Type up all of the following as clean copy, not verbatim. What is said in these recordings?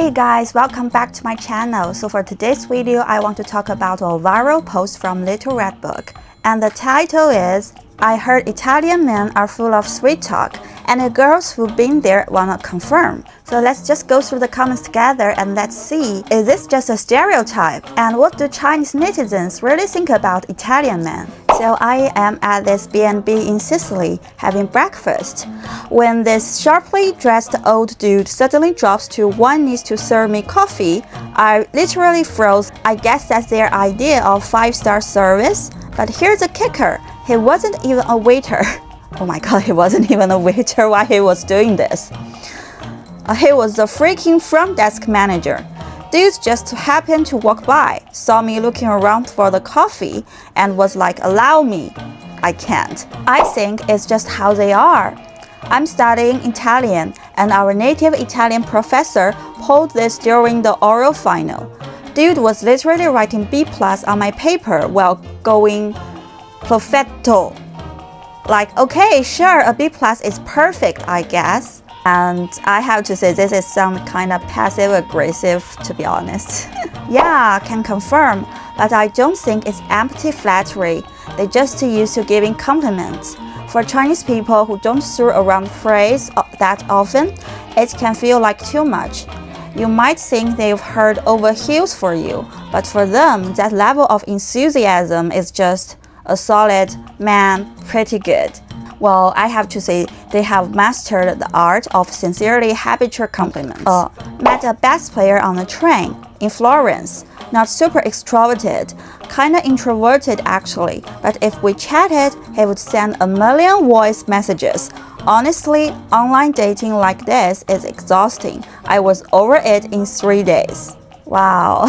Hey guys, welcome back to my channel. So for today's video, I want to talk about a viral post from Little Red Book. And the title is, I heard Italian men are full of sweet talk, and the girls who've been there wanna confirm. So let's just go through the comments together and let's see, is this just a stereotype? And what do Chinese netizens really think about Italian men? So I am at this B&B in Sicily having breakfast when this sharply dressed old dude suddenly drops to one knee to serve me coffee. I literally froze. I guess that's their idea of 5-star service. But here's the kicker. He wasn't even a waiter. Oh my god, he wasn't even a waiter while he was doing this. He was the freaking front desk manager. Dude just happened to walk by, saw me looking around for the coffee, and was like, allow me. I can't. I think it's just how they are. I'm studying Italian, and our native Italian professor pulled this during the oral final. Dude was literally writing B+ on my paper while going perfetto. Like, okay, sure, a B+ is perfect, I guess. And I have to say, this is some kind of passive-aggressive, to be honest. Yeah, can confirm, but I don't think it's empty flattery. They're just used to giving compliments. For Chinese people who don't throw around the phrase that often, it can feel like too much. You might think they've heard over heels for you, but for them, that level of enthusiasm is just a solid, man, pretty good. Well, I have to say, they have mastered the art of sincerely habitual compliments. Met a bass player on a train in Florence. Not super extroverted, kinda introverted actually, but if we chatted, he would send a million voice messages. Honestly, online dating like this is exhausting. I was over it in 3 days. Wow.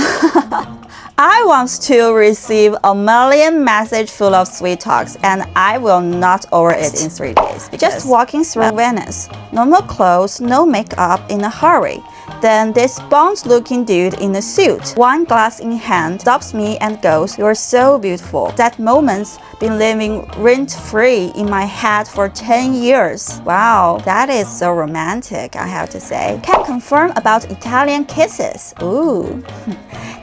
I want to receive a million messages full of sweet talks, and I will not over it in 3 days. Just walking through Venice. Normal clothes, no makeup, in a hurry. Then this Bond-looking dude in a suit, wine glass in hand, stops me and goes, "You're so beautiful." That moment's been living rent-free in my head for 10 years. Wow, that is so romantic, I have to say. Can confirm about Italian kisses. Ooh.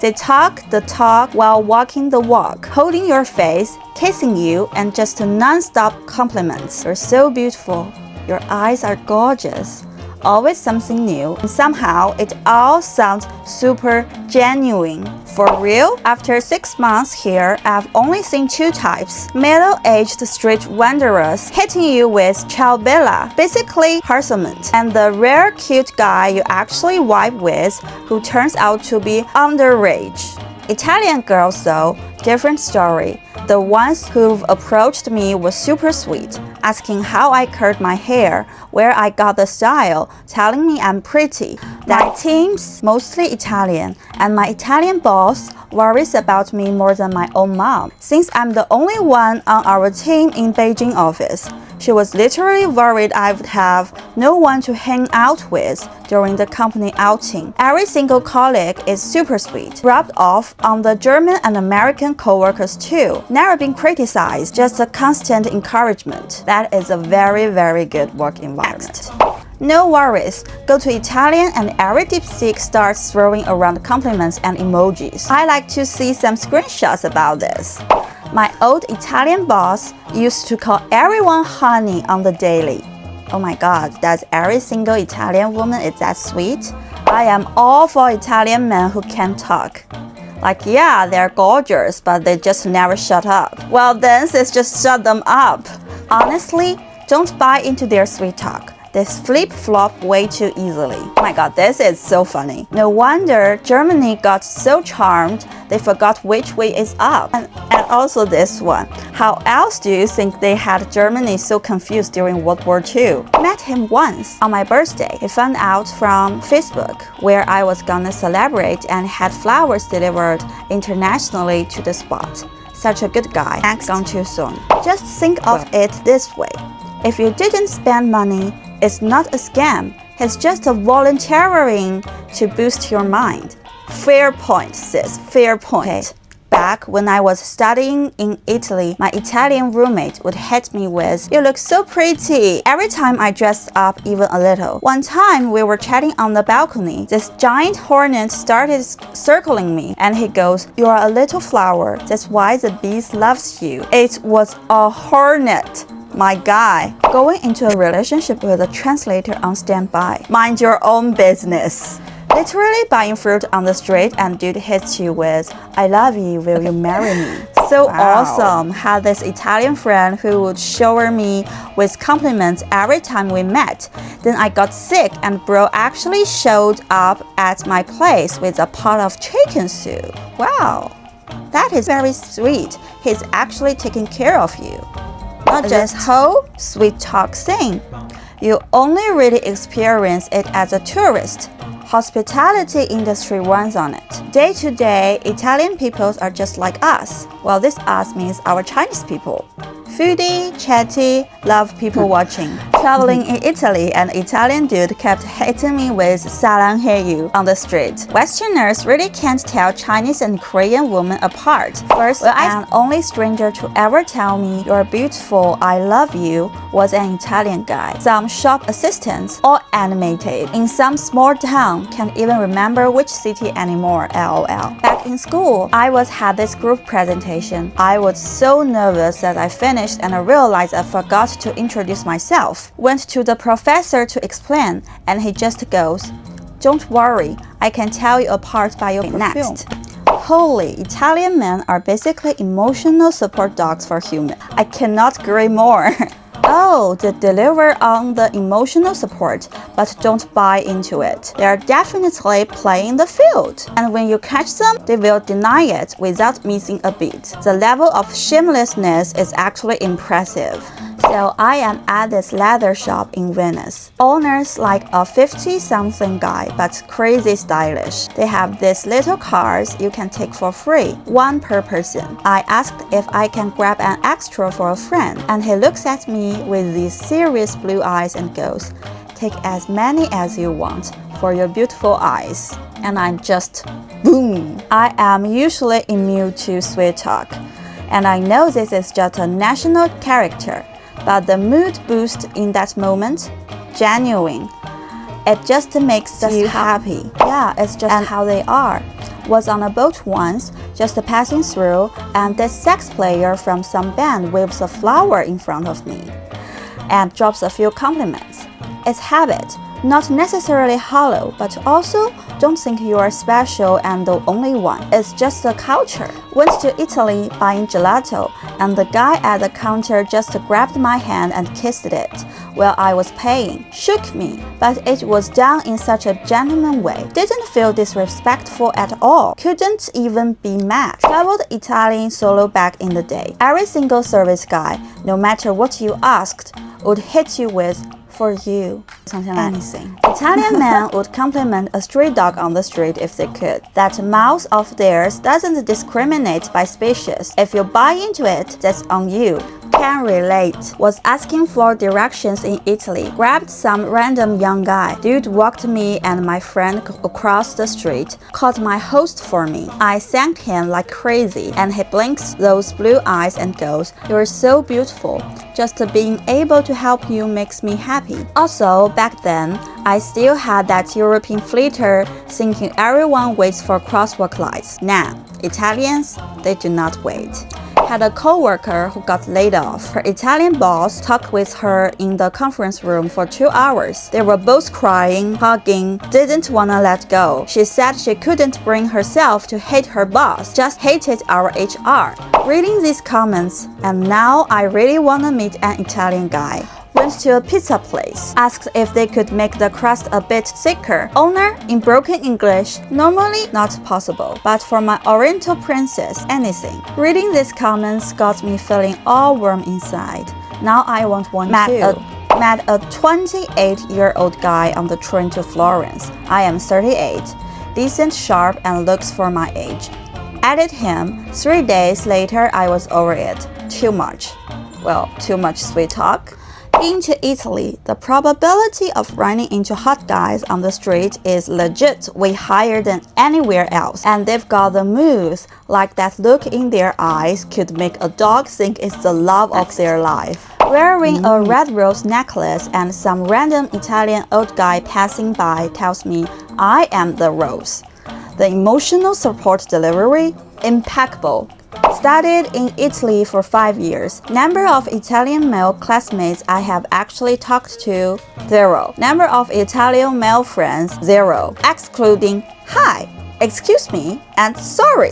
They talk the talk while walking the walk, holding your face, kissing you, and just non-stop compliments. You're so beautiful. Your eyes are gorgeous. Always something new, and somehow it all sounds super genuine. For real? After 6 months here, I've only seen 2 types. Middle-aged street wanderers hitting you with ciao bella, basically harassment, and the rare cute guy you actually vibe with who turns out to be underage. Italian girls though, different story. The ones who've approached me were super sweet, asking how I curled my hair, where I got the style, telling me I'm pretty. My team's mostly Italian, and my Italian boss worries about me more than my own mom, since I'm the only one on our team in Beijing office. She was literally worried I would have no one to hang out with during the company outing. Every single colleague is super sweet, rubbed off on the German and American coworkers too. Never been criticized, just a constant encouragement. That is a very, very good work environment. No worries, go to Italian and every dipstick starts throwing around compliments and emojis. I like to see some screenshots about this. My old Italian boss used to call everyone honey on the daily. Oh my god, does every single Italian woman is that sweet? I am all for Italian men who can talk. Like, yeah, they're gorgeous, but they just never shut up. Well, then sis, just shut them up. Honestly, don't buy into their sweet talk. They flip-flop way too easily. Oh my god, this is so funny. No wonder Germany got so charmed, they forgot which way is up. And also this one. How else do you think they had Germany so confused during World War II? Met him once on my birthday. He found out from Facebook, where I was gonna celebrate and had flowers delivered internationally to the spot. Such a good guy. Thanks, gone too soon. Just think of it this way. If you didn't spend money, it's not a scam. It's just a volunteering to boost your mind. Fair point, sis. Fair point. Okay. Back when I was studying in Italy, my Italian roommate would hit me with, "You look so pretty," every time I dressed up even a little. One time we were chatting on the balcony. This giant hornet started circling me, and he goes, "You are a little flower. That's why the bees loves you." It was a hornet. My guy. Going into a relationship with a translator on standby. Mind your own business. Literally buying fruit on the street and dude hits you with, "I love you, will you marry me?" So awesome. Had this Italian friend who would shower me with compliments every time we met. Then I got sick and bro actually showed up at my place with a pot of chicken soup. Wow, that is very sweet. He's actually taking care of you. Not just whole sweet talk thing. You only really experience it as a tourist. Hospitality industry runs on it. Day to day, Italian people are just like us. Well, this us means our Chinese people. Foodie, chatty, love people watching. Traveling in Italy, an Italian dude kept hitting me with "사랑해요" on the street. Westerners really can't tell Chinese and Korean women apart. First, an only stranger to ever tell me "you're beautiful, I love you" was an Italian guy. Some shop assistants, all animated, in some small town, can't even remember which city anymore, LOL. Back in school, I had this group presentation. I was so nervous that I finished and I realized I forgot to introduce myself. Went to the professor to explain, and he just goes, "Don't worry, I can tell you apart by your perfume." Next. Holy, Italian men are basically emotional support dogs for humans. I cannot agree more. Oh, they deliver on the emotional support, but don't buy into it. They are definitely playing the field. And when you catch them, they will deny it without missing a beat. The level of shamelessness is actually impressive. So I am at this leather shop in Venice. Owner's like a 50-something guy, but crazy stylish. They have these little cars you can take for free, one per person. I asked if I can grab an extra for a friend, and he looks at me with these serious blue eyes and goes, "Take as many as you want for your beautiful eyes." And I'm just, boom. I am usually immune to sweet talk, and I know this is just a national character. But the mood boost in that moment, genuine. It just makes you happy. Yeah, it's just how they are. Was on a boat once, just passing through, and this sax player from some band waves a flower in front of me and drops a few compliments. It's habit. Not necessarily hollow, but also don't think you are special and the only one. It's just a culture. Went to Italy buying gelato, and the guy at the counter just grabbed my hand and kissed it while I was paying. Shook me, but it was done in such a gentleman way. Didn't feel disrespectful at all. Couldn't even be mad. Traveled Italian solo back in the day. Every single service guy, no matter what you asked, would hit you with, "For you," anything. Italian men would compliment a stray dog on the street if they could. That mouth of theirs doesn't discriminate by species. If you buy into it, that's on you. Can relate. Was asking for directions in Italy. Grabbed some random young guy. Dude walked me and my friend across the street. Called my host for me. I thanked him like crazy, and he blinks those blue eyes and goes, "You're so beautiful. Just being able to help you makes me happy." Also, back then, I still had that European flitter thinking everyone waits for crosswalk lights. Nah, Italians, they do not wait. Had a coworker who got laid off. Her Italian boss talked with her in the conference room for 2 hours. They were both crying, hugging, didn't wanna let go. She said she couldn't bring herself to hate her boss, just hated our HR. Reading these comments, and now I really wanna meet an Italian guy. Went to a pizza place. Asked if they could make the crust a bit thicker. Owner, in broken English, normally not possible. But for my Oriental princess, anything. Reading these comments got me feeling all warm inside. Now I want one too. Met a 28-year-old guy on the train to Florence. I am 38. Decent, sharp, and looks for my age. Added him. 3 days later, I was over it. Too much. Well, too much sweet talk. Being to Italy, the probability of running into hot guys on the street is legit way higher than anywhere else. And they've got the moves, like that look in their eyes could make a dog think it's the love of their life. Wearing a red rose necklace and some random Italian old guy passing by tells me I am the rose. The emotional support delivery, impeccable. Studied in Italy for 5 years. Number of Italian male classmates I have actually talked to, 0. Number of Italian male friends, 0. Excluding hi, excuse me, and sorry.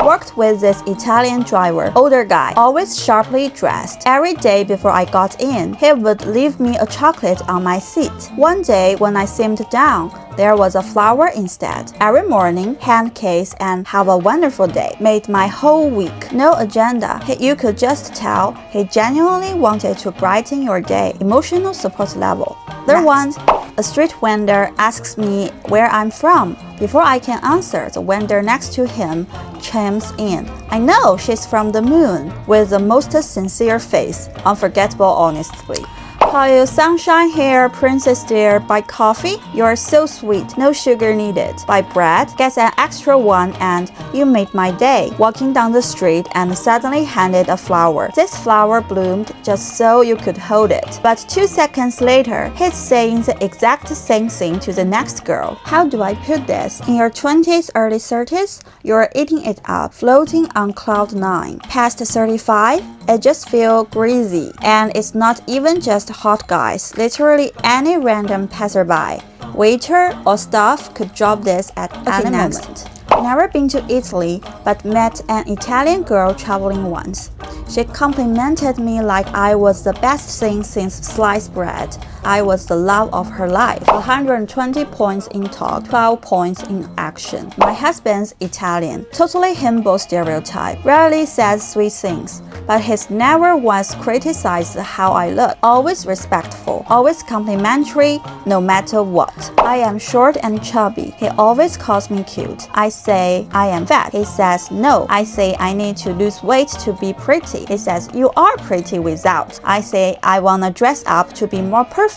Worked with this Italian driver, older guy, always sharply dressed. Every day before I got in, he would leave me a chocolate on my seat. One day when I seemed down, there was a flower instead. Every morning, hand kiss and have a wonderful day made my whole week. No agenda. You could just tell he genuinely wanted to brighten your day. Emotional support level. Other one, a street vendor asks me where I'm from. Before I can answer, the vendor next to him chimes in. I know she's from the moon, with the most sincere face. Unforgettable, honestly. Call you sunshine here, princess dear. Buy coffee? You're so sweet, no sugar needed. Buy bread? Get an extra one and you made my day. Walking down the street and suddenly handed a flower. This flower bloomed just so you could hold it. But 2 seconds later, he's saying the exact same thing to the next girl. How do I put this? In your 20s, early 30s, you're eating it up, floating on cloud 9. Past 35, it just feels greasy. And it's not even just hot guys. Literally any random passerby, waiter or staff could drop this at any moment. Never been to Italy, but met an Italian girl traveling once. She complimented me like I was the best thing since sliced bread. I was the love of her life. 120 points in talk, 12 points in action. My husband's Italian, totally himbo stereotype. Rarely says sweet things, but he's never once criticized how I look. Always respectful, always complimentary, no matter what. I am short and chubby. He always calls me cute. I say I am fat. He says no. I say I need to lose weight to be pretty. He says you are pretty without. I say I wanna dress up to be more perfect.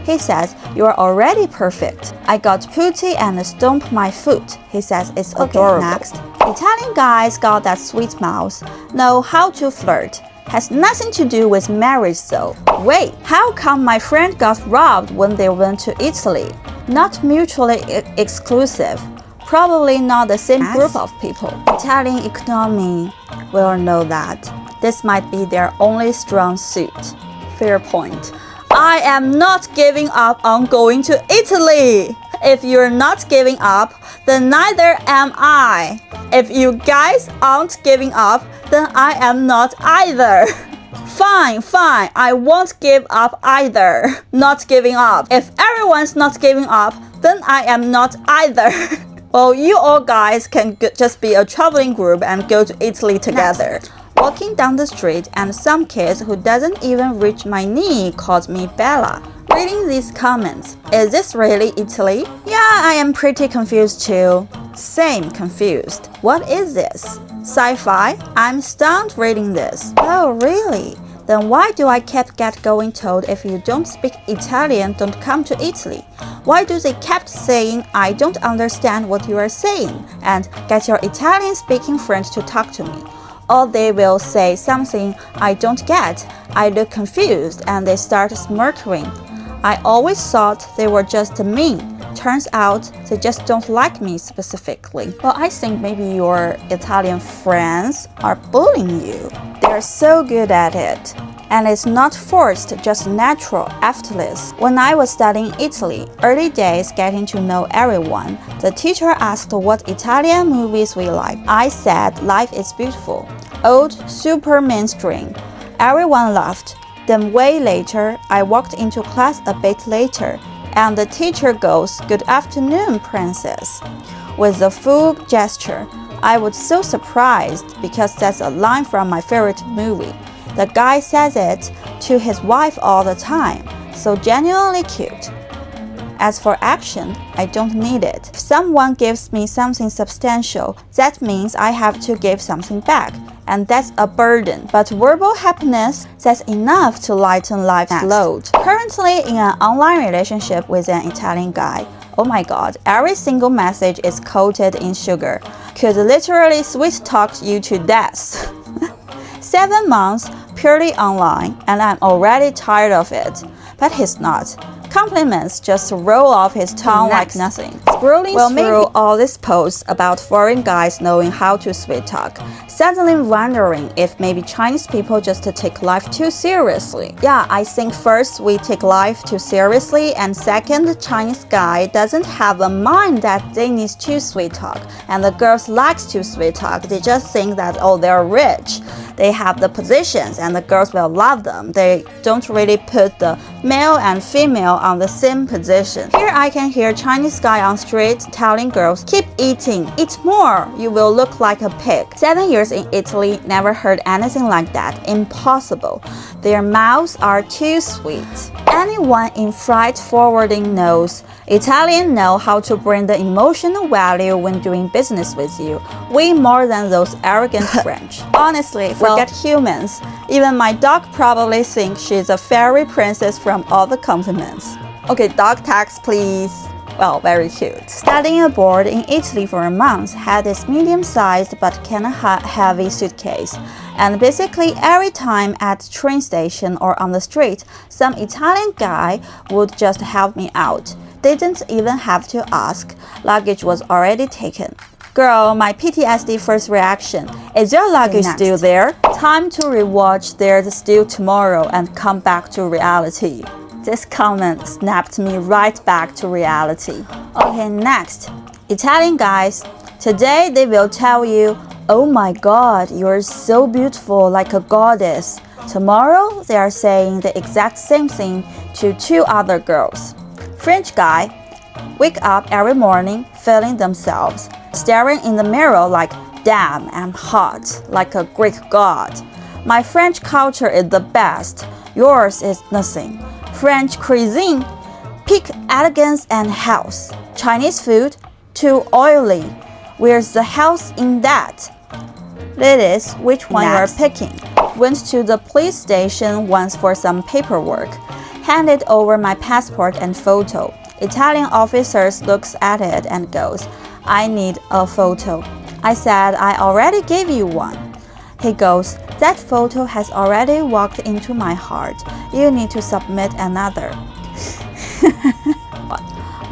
He says you're already perfect. I got putty and stomped my foot. He says it's adorable. Next. Italian guys got that sweet mouth, know how to flirt. Has nothing to do with marriage though. Wait, how come my friend got robbed when they went to Italy? Not mutually exclusive. Probably not the same group of people. Italian economy, we all know that. This might be their only strong suit. Fair point. I am not giving up on going to Italy. If you're not giving up, then neither am I. If you guys aren't giving up, then I am not either. Fine, I won't give up either. Not giving up. If everyone's not giving up, then I am not either. Well, you all guys can just be a traveling group and go to Italy together. Next. Walking down the street and some kids who doesn't even reach my knee called me Bella. Reading these comments, is this really Italy? Yeah, I am pretty confused too. Same confused. What is this? Sci-fi? I'm stunned reading this. Oh, really? Then why do I kept going told if you don't speak Italian, don't come to Italy? Why do they kept saying I don't understand what you are saying and get your Italian-speaking friend to talk to me? Or they will say something I don't get, I look confused and they start smirking. I always thought they were just mean. Turns out they just don't like me specifically. Well, I think maybe your Italian friends are bullying you. They're so good at it. And it's not forced, just natural, effortless. When I was studying Italy, early days getting to know everyone, the teacher asked what Italian movies we like. I said Life is Beautiful. Old, super mainstream. Everyone laughed. Then way later, I walked into class a bit later, and the teacher goes, "Good afternoon, princess," with a full gesture. I was so surprised because that's a line from my favorite movie. The guy says it to his wife all the time, so genuinely cute. As for action, I don't need it. If someone gives me something substantial, that means I have to give something back. and that's a burden. But verbal happiness, that's enough to lighten life's load. Currently in an online relationship with an Italian guy. Oh my god, every single message is coated in sugar. Could literally sweet talk you to death. 7 months purely online, and I'm already tired of it. But he's not. Compliments just roll off his tongue like nothing. Scrolling through all these posts about foreign guys knowing how to sweet talk, suddenly wondering if maybe Chinese people just take life too seriously. Yeah, I think first we take life too seriously, and second, the Chinese guy doesn't have a mind that they need to sweet talk, and the girls likes to sweet talk. They just think that, oh, they're rich, they have the positions, and the girls will love them. They don't really put the male and female on the same position. Here I can hear Chinese guy on street telling girls, keep eating, eat more, you will look like a pig. 7 years in Italy, never heard anything like that. Impossible. Their mouths are too sweet. Anyone in freight forwarding knows Italians know how to bring the emotional value when doing business with you, way more than those arrogant French. Honestly, forget humans. Even my dog probably thinks she's a fairy princess from all the compliments. Okay, dog tags please. Well, very cute. Studying abroad in Italy for a month, had this medium-sized but kinda heavy suitcase. And basically every time at the train station or on the street, some Italian guy would just help me out. Didn't even have to ask. Luggage was already taken. Girl, my PTSD first reaction. Is your luggage still there? Time to rewatch There's Still Tomorrow and come back to reality. This comment snapped me right back to reality. Okay, next. Italian guys. Today they will tell you, oh my god, you're so beautiful like a goddess. Tomorrow they are saying the exact same thing to 2 other girls. French guy. Wake up every morning feeling themselves, staring in the mirror like, damn, I'm hot, like a Greek god. My French culture is the best. Yours is nothing. French cuisine, peak elegance and health. Chinese food, too oily. Where's the health in that? Ladies, which one you're picking? Went to the police station once for some paperwork. Handed over my passport and photo. Italian officers looks at it and goes, I need a photo. I said, I already gave you one. He goes, that photo has already walked into my heart. You need to submit another.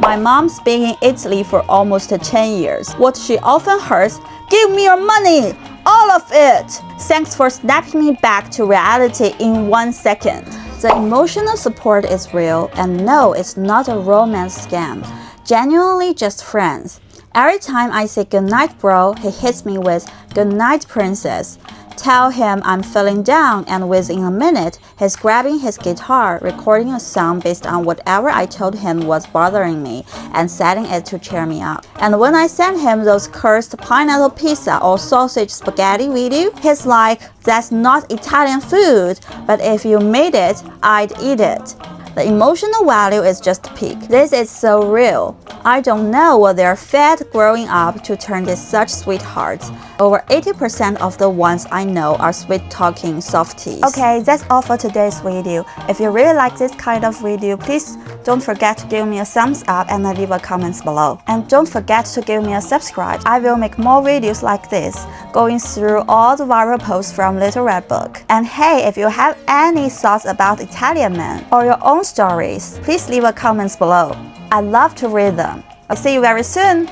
My mom's been in Italy for almost 10 years. What she often hears, give me your money, all of it. Thanks for snapping me back to reality in 1 second. The emotional support is real, and no, it's not a romance scam. Genuinely just friends. Every time I say goodnight bro, he hits me with goodnight princess. Tell him I'm feeling down, and within a minute, he's grabbing his guitar, recording a song based on whatever I told him was bothering me, and setting it to cheer me up. And when I send him those cursed pineapple pizza or sausage spaghetti video, he's like, that's not Italian food, but if you made it, I'd eat it. The emotional value is just peak. This is so real. I don't know what they're fed growing up to turn this such sweethearts. Over 80% of the ones I know are sweet-talking softies. Okay, that's all for today's video. If you really like this kind of video, please don't forget to give me a thumbs up and leave a comment below. And don't forget to give me a subscribe. I will make more videos like this, going through all the viral posts from Little Red Book. And hey, if you have any thoughts about Italian men or your own stories, please leave a comment below. I love to read them. I'll see you very soon.